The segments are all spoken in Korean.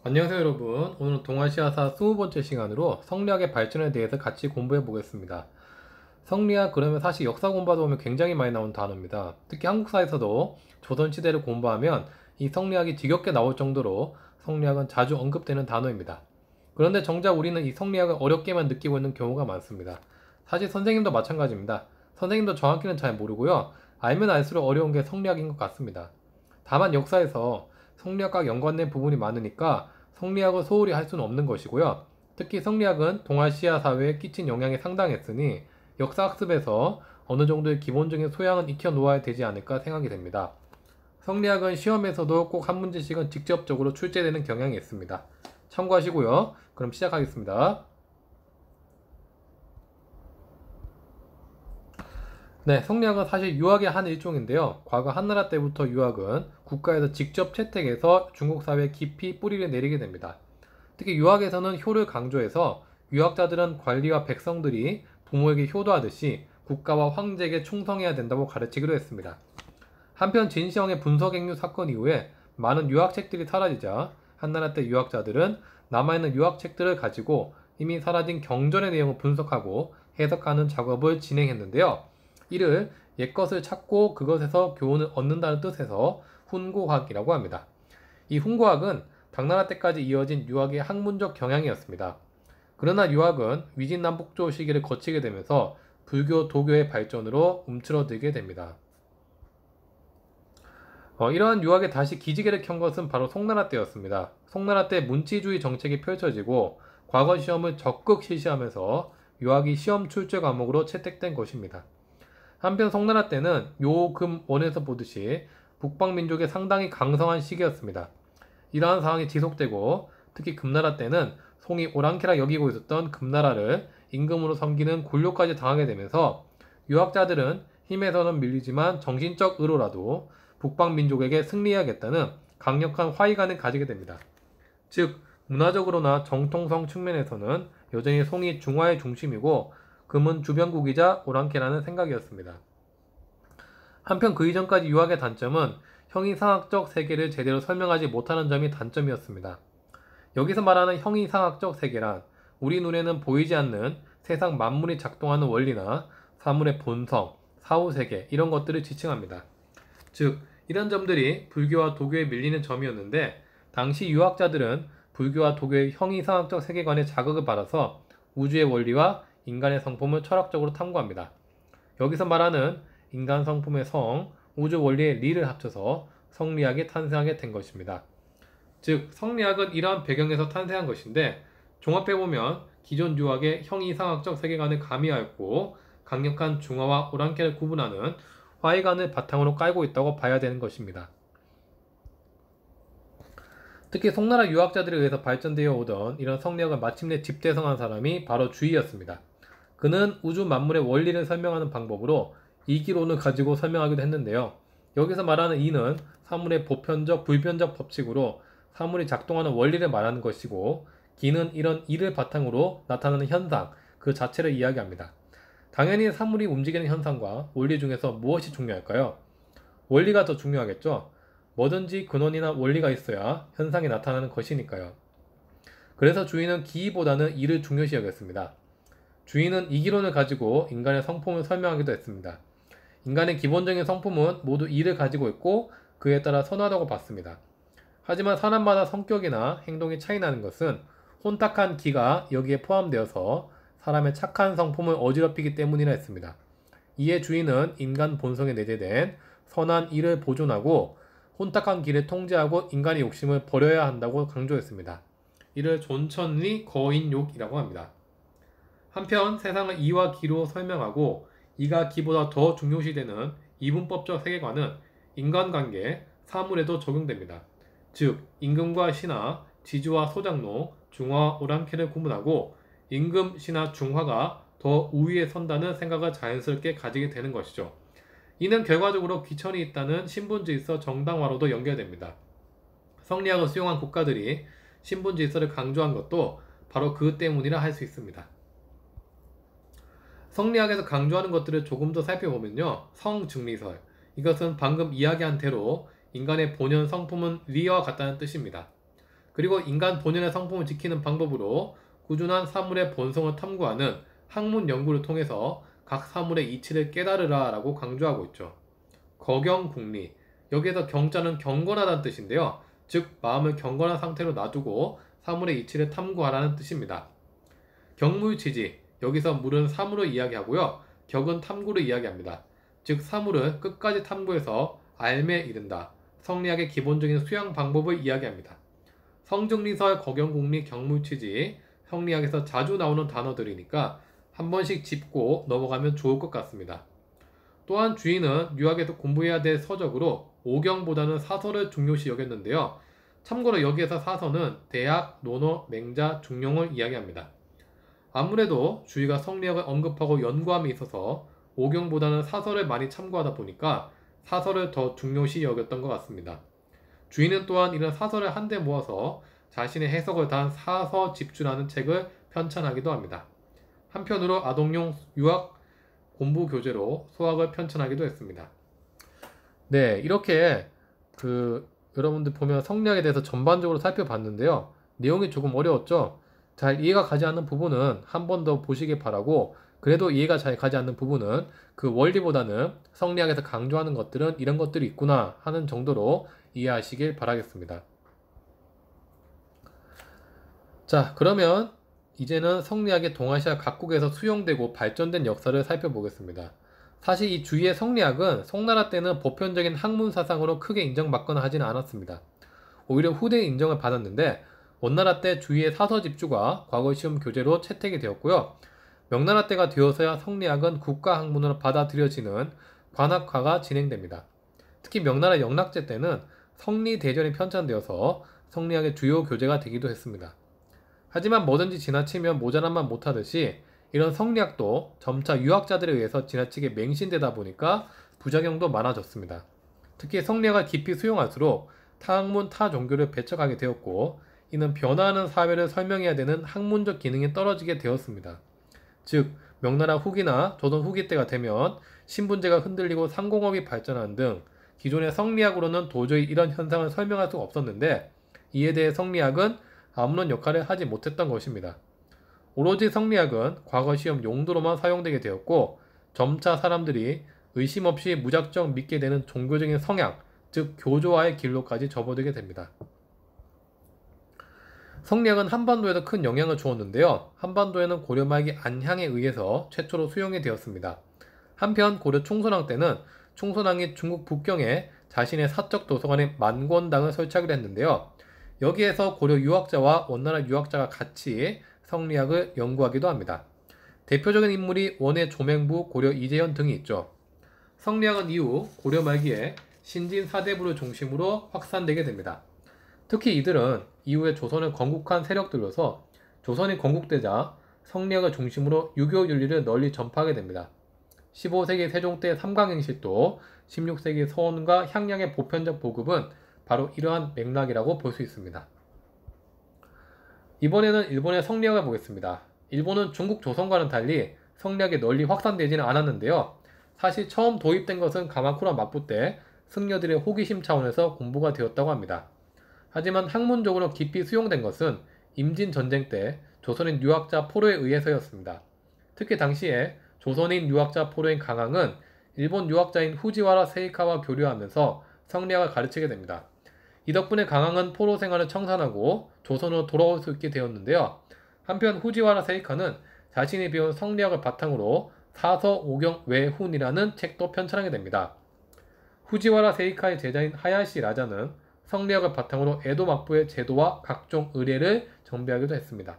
안녕하세요 여러분. 오늘은 동아시아사 20번째 시간으로 성리학의 발전에 대해서 같이 공부해 보겠습니다. 성리학 그러면 사실 역사 공부하다 보면 굉장히 많이 나오는 단어입니다. 특히 한국사에서도 조선시대를 공부하면 이 성리학이 지겹게 나올 정도로 성리학은 자주 언급되는 단어입니다. 그런데 정작 우리는 이 성리학을 어렵게만 느끼고 있는 경우가 많습니다. 사실 선생님도 마찬가지입니다. 선생님도 정확히는 잘 모르고요. 알면 알수록 어려운 게 성리학인 것 같습니다. 다만 역사에서 성리학과 연관된 부분이 많으니까 성리학을 소홀히 할 수는 없는 것이고요. 특히 성리학은 동아시아 사회에 끼친 영향이 상당했으니 역사학습에서 어느 정도의 기본적인 소양은 익혀놓아야 되지 않을까 생각이 됩니다. 성리학은 시험에서도 꼭 한 문제씩은 직접적으로 출제되는 경향이 있습니다. 참고하시고요. 그럼 시작하겠습니다. 네, 성리학은 사실 유학의 한 일종인데요. 과거 한나라 때부터 유학은 국가에서 직접 채택해서 중국 사회에 깊이 뿌리를 내리게 됩니다. 특히 유학에서는 효를 강조해서 유학자들은 관리와 백성들이 부모에게 효도하듯이 국가와 황제에게 충성해야 된다고 가르치기로 했습니다. 한편 진시황의 분서객류 사건 이후에 많은 유학책들이 사라지자 한나라 때 유학자들은 남아있는 유학책들을 가지고 이미 사라진 경전의 내용을 분석하고 해석하는 작업을 진행했는데요. 이를 옛것을 찾고 그것에서 교훈을 얻는다는 뜻에서 훈고학이라고 합니다. 이 훈고학은 당나라 때까지 이어진 유학의 학문적 경향이었습니다. 그러나 유학은 위진남북조 시기를 거치게 되면서 불교, 도교의 발전으로 움츠러들게 됩니다. 이러한 유학에 다시 기지개를 켠 것은 바로 송나라 때였습니다. 송나라 때 문치주의 정책이 펼쳐지고 과거 시험을 적극 실시하면서 유학이 시험 출제 과목으로 채택된 것입니다. 한편 송나라 때는 요금원에서 보듯이 북방민족의 상당히 강성한 시기였습니다. 이러한 상황이 지속되고 특히 금나라 때는 송이 오랑캐라 여기고 있었던 금나라를 임금으로 섬기는 곤욕까지 당하게 되면서 유학자들은 힘에서는 밀리지만 정신적 의로라도 북방민족에게 승리해야겠다는 강력한 화의감을 가지게 됩니다. 즉 문화적으로나 정통성 측면에서는 여전히 송이 중화의 중심이고 금은 주변국이자 오랑캐라는 생각이었습니다. 한편 그 이전까지 유학의 단점은 형이상학적 세계를 제대로 설명하지 못하는 점이 단점이었습니다. 여기서 말하는 형이상학적 세계란 우리 눈에는 보이지 않는 세상 만물이 작동하는 원리나 사물의 본성, 사후세계 이런 것들을 지칭합니다. 즉 이런 점들이 불교와 도교에 밀리는 점이었는데 당시 유학자들은 불교와 도교의 형이상학적 세계관에 자극을 받아서 우주의 원리와 인간의 성품을 철학적으로 탐구합니다. 여기서 말하는 인간 성품의 성, 우주 원리의 리를 합쳐서 성리학이 탄생하게 된 것입니다. 즉 성리학은 이러한 배경에서 탄생한 것인데 종합해보면 기존 유학의 형이상학적 세계관을 가미하였고 강력한 중화와 오랑캐를 구분하는 화의관을 바탕으로 깔고 있다고 봐야 되는 것입니다. 특히 송나라 유학자들에 의해서 발전되어 오던 이런 성리학을 마침내 집대성한 사람이 바로 주의였습니다. 그는 우주 만물의 원리를 설명하는 방법으로 이기론을 가지고 설명하기도 했는데요. 여기서 말하는 이는 사물의 보편적, 불변적 법칙으로 사물이 작동하는 원리를 말하는 것이고 기는 이런 이를 바탕으로 나타나는 현상, 그 자체를 이야기합니다. 당연히 사물이 움직이는 현상과 원리 중에서 무엇이 중요할까요? 원리가 더 중요하겠죠? 뭐든지 근원이나 원리가 있어야 현상이 나타나는 것이니까요. 그래서 주인은 기보다는 이를 중요시 여겼습니다. 주인은 이기론을 가지고 인간의 성품을 설명하기도 했습니다. 인간의 기본적인 성품은 모두 이를 가지고 있고 그에 따라 선하다고 봤습니다. 하지만 사람마다 성격이나 행동이 차이 나는 것은 혼탁한 기가 여기에 포함되어서 사람의 착한 성품을 어지럽히기 때문이라 했습니다. 이에 주인은 인간 본성에 내재된 선한 이를 보존하고 혼탁한 기를 통제하고 인간의 욕심을 버려야 한다고 강조했습니다. 이를 존천리 거인욕이라고 합니다. 한편 세상을 이와 기로 설명하고 이가 기보다 더 중요시되는 이분법적 세계관은 인간관계, 사물에도 적용됩니다. 즉 임금과 신하, 지주와 소장로, 중화와 오랑캐를 구분하고 임금, 신하, 중화가 더 우위에 선다는 생각을 자연스럽게 가지게 되는 것이죠. 이는 결과적으로 귀천이 있다는 신분질서 정당화로도 연결됩니다. 성리학을 수용한 국가들이 신분질서를 강조한 것도 바로 그 때문이라 할 수 있습니다. 성리학에서 강조하는 것들을 조금 더 살펴보면요. 성증리설. 이것은 방금 이야기한 대로 인간의 본연 성품은 리와 같다는 뜻입니다. 그리고 인간 본연의 성품을 지키는 방법으로 꾸준한 사물의 본성을 탐구하는 학문 연구를 통해서 각 사물의 이치를 깨달으라 라고 강조하고 있죠. 거경궁리, 여기에서 경자는 경건하다는 뜻인데요. 즉 마음을 경건한 상태로 놔두고 사물의 이치를 탐구하라는 뜻입니다. 경무유치지, 여기서 물은 사물을 이야기하고요. 격은 탐구를 이야기합니다. 즉 사물을 끝까지 탐구해서 알매 이른다. 성리학의 기본적인 수양 방법을 이야기합니다. 성증리설, 거경궁리, 경무유치지, 성리학에서 자주 나오는 단어들이니까 한 번씩 짚고 넘어가면 좋을 것 같습니다. 또한 주인은 유학에서 공부해야 될 서적으로 오경보다는 사서를 중요시 여겼는데요. 참고로 여기에서 사서는 대학, 논어, 맹자, 중용을 이야기합니다. 아무래도 주의가 성리학을 언급하고 연구함에 있어서 오경보다는 사서를 많이 참고하다 보니까 사서를 더 중요시 여겼던 것 같습니다. 주인은 또한 이런 사서를 한데 모아서 자신의 해석을 단 사서 집주라는 책을 편찬하기도 합니다. 한편으로 아동용 유학 공부 교재로 소학을 편찬하기도 했습니다. 네, 이렇게 여러분들 보면 성리학에 대해서 전반적으로 살펴봤는데요. 내용이 조금 어려웠죠? 잘 이해가 가지 않는 부분은 한 번 더 보시길 바라고, 그래도 이해가 잘 가지 않는 부분은 그 원리보다는 성리학에서 강조하는 것들은 이런 것들이 있구나 하는 정도로 이해하시길 바라겠습니다. 자, 그러면 이제는 성리학이 동아시아 각국에서 수용되고 발전된 역사를 살펴보겠습니다. 사실 이 주위의 성리학은 송나라 때는 보편적인 학문 사상으로 크게 인정받거나 하지는 않았습니다. 오히려 후대의 인정을 받았는데 원나라 때 주위의 사서 집주가 과거 시험 교재로 채택이 되었고요. 명나라 때가 되어서야 성리학은 국가 학문으로 받아들여지는 관학화가 진행됩니다. 특히 명나라 영락제 때는 성리대전이 편찬되어서 성리학의 주요 교재가 되기도 했습니다. 하지만 뭐든지 지나치면 모자란만 못하듯이 이런 성리학도 점차 유학자들에 의해서 지나치게 맹신되다 보니까 부작용도 많아졌습니다. 특히 성리학을 깊이 수용할수록 타학문 타종교를 배척하게 되었고, 이는 변화하는 사회를 설명해야 되는 학문적 기능이 떨어지게 되었습니다. 즉 명나라 후기나 조선 후기 때가 되면 신분제가 흔들리고 상공업이 발전하는 등 기존의 성리학으로는 도저히 이런 현상을 설명할 수가 없었는데, 이에 대해 성리학은 아무런 역할을 하지 못했던 것입니다. 오로지 성리학은 과거 시험 용도로만 사용되게 되었고, 점차 사람들이 의심 없이 무작정 믿게 되는 종교적인 성향, 즉 교조화의 길로까지 접어들게 됩니다. 성리학은 한반도에도 큰 영향을 주었는데요. 한반도에는 고려 말기 안향에 의해서 최초로 수용이 되었습니다. 한편 고려 충선왕 때는 충선왕이 중국 북경에 자신의 사적 도서관인 만권당을 설치하기로 했는데요. 여기에서 고려 유학자와 원나라 유학자가 같이 성리학을 연구하기도 합니다. 대표적인 인물이 원의 조맹부, 고려 이재현 등이 있죠. 성리학은 이후 고려 말기에 신진 사대부를 중심으로 확산되게 됩니다. 특히 이들은 이후에 조선을 건국한 세력들로서 조선이 건국되자 성리학을 중심으로 유교 윤리를 널리 전파하게 됩니다. 15세기 세종 때 삼강행실도 16세기 서원과 향량의 보편적 보급은 바로 이러한 맥락이라고 볼 수 있습니다. 이번에는 일본의 성리학을 보겠습니다. 일본은 중국 조선과는 달리 성리학이 널리 확산되지는 않았는데요. 사실 처음 도입된 것은 가마쿠라 막부 때 승려들의 호기심 차원에서 공부가 되었다고 합니다. 하지만 학문적으로 깊이 수용된 것은 임진 전쟁 때 조선인 유학자 포로에 의해서였습니다. 특히 당시에 조선인 유학자 포로인 강항은 일본 유학자인 후지와라 세이카와 교류하면서 성리학을 가르치게 됩니다. 이 덕분에 강항은 포로 생활을 청산하고 조선으로 돌아올 수 있게 되었는데요. 한편 후지와라 세이카는 자신이 배운 성리학을 바탕으로 사서 오경 외훈이라는 책도 편찬하게 됩니다. 후지와라 세이카의 제자인 하야시 라자는 성리학을 바탕으로 에도 막부의 제도와 각종 의례를 정비하기도 했습니다.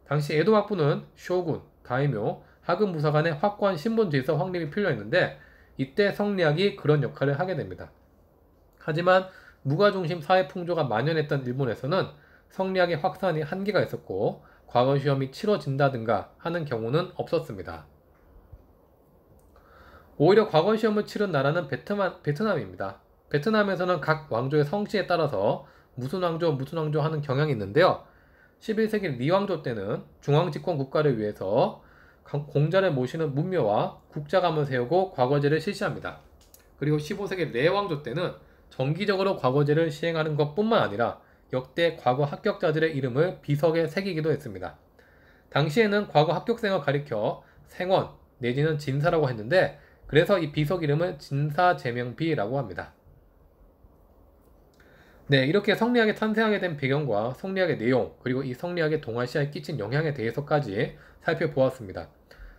당시 에도 막부는 쇼군, 다이묘, 하급 무사 간의 확고한 신분 질서 확립이 필요했는데 이때 성리학이 그런 역할을 하게 됩니다. 하지만 무가중심 사회 풍조가 만연했던 일본에서는 성리학의 확산이 한계가 있었고 과거 시험이 치러진다든가 하는 경우는 없었습니다. 오히려 과거 시험을 치른 나라는 베트남입니다. 베트남에서는 각 왕조의 성씨에 따라서 무슨 왕조 하는 경향이 있는데요. 11세기 리왕조 때는 중앙집권 국가를 위해서 공자를 모시는 문묘와 국자감을 세우고 과거제를 실시합니다. 그리고 15세기 레왕조 때는 정기적으로 과거제를 시행하는 것뿐만 아니라 역대 과거 합격자들의 이름을 비석에 새기기도 했습니다. 당시에는 과거 합격생을 가리켜 생원 내지는 진사라고 했는데 그래서 이 비석 이름을 진사제명비라고 합니다. 네, 이렇게 성리학이 탄생하게 된 배경과 성리학의 내용, 그리고 이 성리학이 동아시아에 끼친 영향에 대해서까지 살펴보았습니다.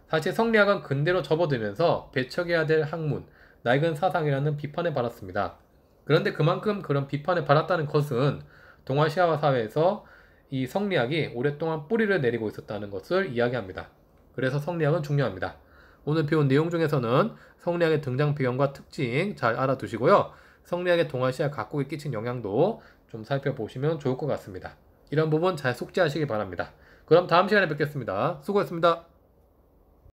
사실 성리학은 근대로 접어들면서 배척해야 될 학문, 낡은 사상이라는 비판을 받았습니다. 그런데 그만큼 그런 비판을 받았다는 것은 동아시아 사회에서 이 성리학이 오랫동안 뿌리를 내리고 있었다는 것을 이야기합니다. 그래서 성리학은 중요합니다. 오늘 배운 내용 중에서는 성리학의 등장 배경과 특징 잘 알아두시고요. 성리학의 동아시아 각국에 끼친 영향도 좀 살펴보시면 좋을 것 같습니다. 이런 부분 잘 숙지하시기 바랍니다. 그럼 다음 시간에 뵙겠습니다. 수고했습니다.